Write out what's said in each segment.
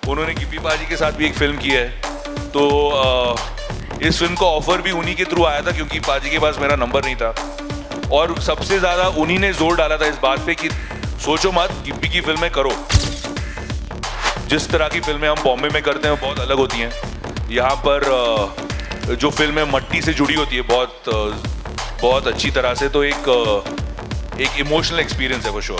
उन्होंने गिप्पी पाजी के साथ भी एक फिल्म की है। तो इस फिल्म का ऑफर भी उन्हीं के थ्रू आया था क्योंकि पाजी के पास मेरा नंबर नहीं था, और सबसे ज़्यादा उन्हीं ने जोर डाला था इस बात पे कि सोचो मत, गिप्पी की फिल्में करो। जिस तरह की फिल्में हम बॉम्बे में करते हैं वो बहुत अलग होती हैं। यहाँ पर जो फिल्में मट्टी से जुड़ी होती है बहुत अच्छी तरह से, तो एक इमोशनल एक्सपीरियंस है वो शो।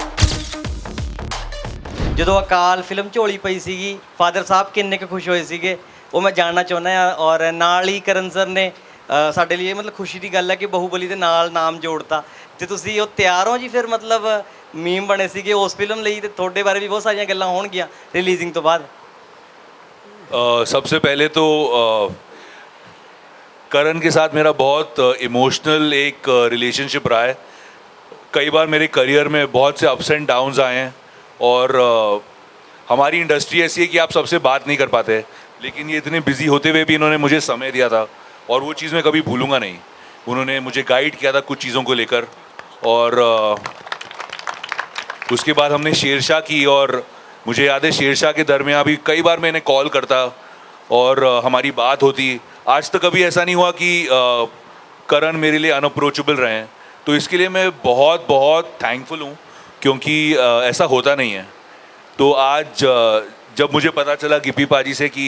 ਜਦੋਂ ਅਕਾਲ ਫਿਲਮ ਝੋਲੀ ਪਈ ਸੀਗੀ, ਫਾਦਰ ਸਾਹਿਬ ਕਿੰਨੇ ਕੁ ਖੁਸ਼ ਹੋਏ ਸੀਗੇ ਉਹ ਮੈਂ ਜਾਣਨਾ ਚਾਹੁੰਦਾ ਹਾਂ। ਔਰ ਨਾਲ ਹੀ ਕਰਨ ਸਰ ਨੇ ਸਾਡੇ ਲਈ ਮਤਲਬ ਖੁਸ਼ੀ ਦੀ ਗੱਲ ਹੈ ਕਿ ਬਾਹੂਬਲੀ ਦੇ ਨਾਲ ਨਾਮ ਜੋੜਤਾ, ਤੇ ਤੁਸੀਂ ਉਹ ਤਿਆਰ ਹੋ ਜੀ? ਫਿਰ ਮਤਲਬ ਮੀਮ ਬਣੇ ਸੀਗੇ ਉਸ ਫਿਲਮ ਲਈ, ਤੇ ਤੁਹਾਡੇ ਬਾਰੇ ਵੀ ਬਹੁਤ ਸਾਰੀਆਂ ਗੱਲਾਂ ਹੋਣਗੀਆਂ ਰਿਲੀਜ਼ਿੰਗ ਤੋਂ ਬਾਅਦ। सबसे पहले तो करण के साथ मेरा बहुत इमोशनल एक रिलेशनशिप रहा है। कई बार मेरे करियर में बहुत से अप्स एंड डाउन्स आए हैं, और हमारी इंडस्ट्री ऐसी है कि आप सबसे बात नहीं कर पाते, लेकिन ये इतने बिजी होते हुए भी इन्होंने मुझे समय दिया था, और वो चीज़ मैं कभी भूलूंगा नहीं। उन्होंने मुझे गाइड किया था कुछ चीज़ों को लेकर, और उसके बाद हमने शेरशाह की, और मुझे याद है शेरशाह के दरमियान भी कई बार मैंने कॉल करता और हमारी बात होती। आज तक कभी ऐसा नहीं हुआ कि करण मेरे लिए अनअप्रोचेबल रहे हैं, तो इसके लिए मैं बहुत बहुत थैंकफुल हूँ, क्योंकि ऐसा होता नहीं है। तो आज जब मुझे पता चला गिप्पी पाजी से कि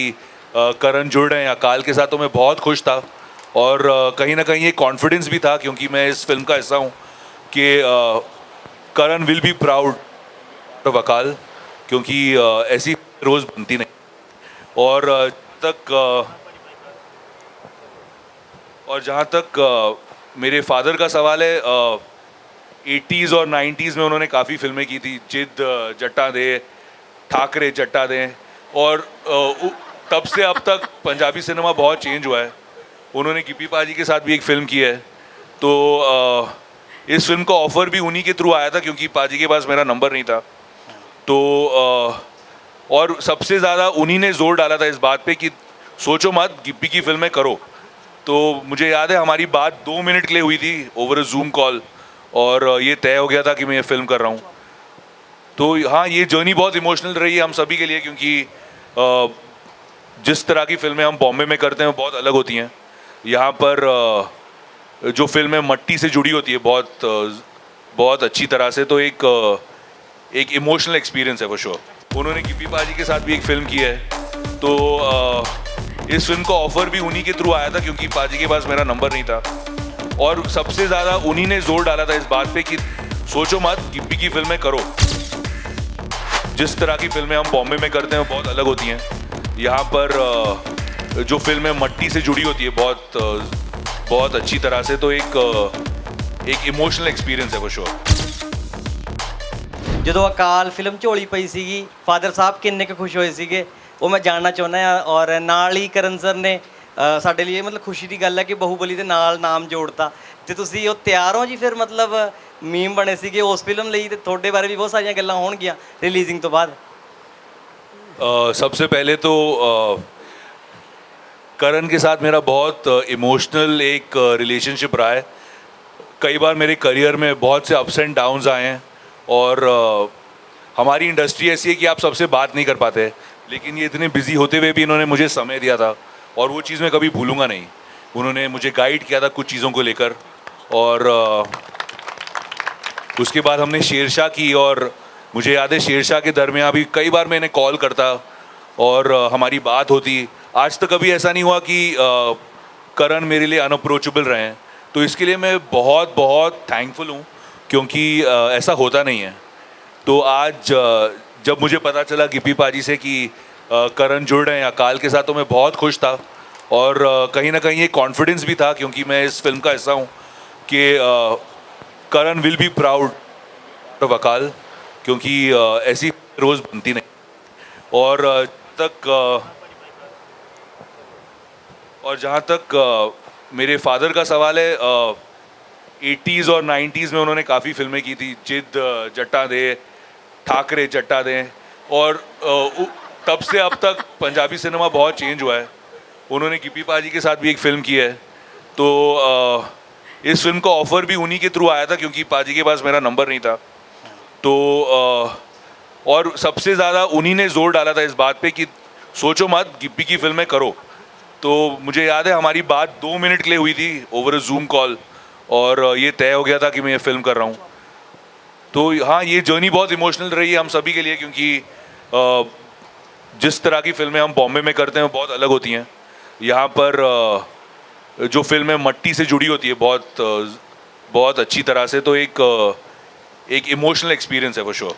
करण जुड़ रहे हैं अकाल के साथ, तो मैं बहुत खुश था, और कहीं ना कहीं एक कॉन्फिडेंस भी था, क्योंकि मैं इस फिल्म का हिस्सा हूँ कि करण विल बी प्राउड ऑफ अकाल, क्योंकि ऐसी रोज़ बनती नहीं। और जहाँ तक मेरे फादर का सवाल है, 80s और 90s में उन्होंने काफ़ी फिल्में की थी, जिद जट्टा दे, ठाकरे जट्टा दे, और तब से अब तक पंजाबी सिनेमा बहुत चेंज हुआ है। उन्होंने गिप्पी पाजी के साथ भी एक फिल्म की है। तो इस फिल्म का ऑफर भी उन्हीं के थ्रू आया था क्योंकि पाजी के पास मेरा नंबर नहीं था। तो और सबसे ज़्यादा उन्हीं ने जोर डाला था इस बात पे कि सोचो मत, गिप्पी की फिल्में करो। तो मुझे याद है हमारी बात 2 मिनट के लिए हुई थी ओवर अ जूम कॉल, और ये तय हो गया था कि मैं ये फिल्म कर रहा हूँ। तो हाँ, ये जर्नी बहुत इमोशनल रही है हम सभी के लिए, क्योंकि जिस तरह की फिल्में हम बॉम्बे में करते हैं वो बहुत अलग होती हैं। यहाँ पर जो फिल्में मट्टी से जुड़ी होती है बहुत अच्छी तरह से, तो एक इमोशनल एक्सपीरियंस है वो शो। उन्होंने गिप्पी पाजी के साथ भी एक फिल्म की है। तो इस फिल्म का ऑफर भी उन्हीं के थ्रू आया था क्योंकि पाजी के पास मेरा नंबर नहीं था, और सबसे ज़्यादा उन्हीं ने जोर डाला था इस बात पे कि सोचो मत, गिप्पी की फिल्में करो। जिस तरह की फिल्में हम बॉम्बे में करते हैं वो बहुत अलग होती हैं। यहाँ पर जो फिल्में मट्टी से जुड़ी होती है बहुत अच्छी तरह से, तो एक इमोशनल एक्सपीरियंस है वो शो। ਜਦੋਂ ਅਕਾਲ ਫਿਲਮ ਝੋਲੀ ਪਈ ਸੀਗੀ, ਫਾਦਰ ਸਾਹਿਬ ਕਿੰਨੇ ਕੁ ਖੁਸ਼ ਹੋਏ ਸੀਗੇ ਉਹ ਮੈਂ ਜਾਣਨਾ ਚਾਹੁੰਦਾ ਹਾਂ। ਔਰ ਨਾਲ ਹੀ ਕਰਨ ਸਰ ਨੇ ਸਾਡੇ ਲਈ ਮਤਲਬ ਖੁਸ਼ੀ ਦੀ ਗੱਲ ਹੈ ਕਿ ਬਾਹੂਬਲੀ ਦੇ ਨਾਲ ਨਾਮ ਜੋੜਤਾ, ਤੇ ਤੁਸੀਂ ਉਹ ਤਿਆਰ ਹੋ ਜੀ? ਫਿਰ ਮਤਲਬ ਮੀਮ ਬਣੇ ਸੀਗੇ ਉਸ ਫਿਲਮ ਲਈ, ਤੇ ਤੁਹਾਡੇ ਬਾਰੇ ਵੀ ਬਹੁਤ ਸਾਰੀਆਂ ਗੱਲਾਂ ਹੋਣਗੀਆਂ ਰਿਲੀਜ਼ਿੰਗ ਤੋਂ ਬਾਅਦ। सबसे पहले तो करण के साथ मेरा बहुत इमोशनल एक रिलेशनशिप रहा है। कई बार मेरे करियर में बहुत से अप्स एंड डाउन्स आए हैं, और हमारी इंडस्ट्री ऐसी है कि आप सबसे बात नहीं कर पाते, लेकिन ये इतने बिजी होते हुए भी इन्होंने मुझे समय दिया था, और वो चीज़ मैं कभी भूलूंगा नहीं। उन्होंने मुझे गाइड किया था कुछ चीज़ों को लेकर, और उसके बाद हमने शेरशाह की, और मुझे याद है शेरशाह के दरमियान भी कई बार मैंने कॉल करता और हमारी बात होती। आज तक कभी ऐसा नहीं हुआ कि करण मेरे लिए अनअप्रोचेबल रहे हैं, तो इसके लिए मैं बहुत बहुत थैंकफुल हूँ, क्योंकि ऐसा होता नहीं है। तो आज जब मुझे पता चला गिप्पी पाजी से कि करण जुड़ रहे हैं अकाल के साथ, तो मैं बहुत खुश था, और कहीं ना कहीं एक कॉन्फिडेंस भी था, क्योंकि मैं इस फिल्म का हिस्सा हूँ कि करण विल बी प्राउड ऑफ अकाल, क्योंकि ऐसी रोज़ बनती नहीं। और जहाँ तक मेरे फादर का सवाल है, 80s और 90s में उन्होंने काफ़ी फिल्में की थी, जिद जट्टा दे, ठाकरे जट्टा दे, और तब से अब तक पंजाबी सिनेमा बहुत चेंज हुआ है। उन्होंने गिप्पी पाजी के साथ भी एक फिल्म की है। तो इस फिल्म का ऑफर भी उन्हीं के थ्रू आया था क्योंकि पाजी के पास मेरा नंबर नहीं था। तो और सबसे ज़्यादा उन्हीं ने जोर डाला था इस बात पे कि सोचो मत, गिप्पी की फिल्में करो। तो मुझे याद है हमारी बात 2 मिनट के लिए हुई थी ओवर अ जूम कॉल, और ये तय हो गया था कि मैं ये फिल्म कर रहा हूँ। तो हाँ, ये जर्नी बहुत इमोशनल रही है हम सभी के लिए, क्योंकि जिस तरह की फिल्में हम बॉम्बे में करते हैं वो बहुत अलग होती हैं। यहाँ पर जो फिल्में मट्टी से जुड़ी होती है बहुत बहुत अच्छी तरह से, तो एक इमोशनल एक्सपीरियंस है वो शो।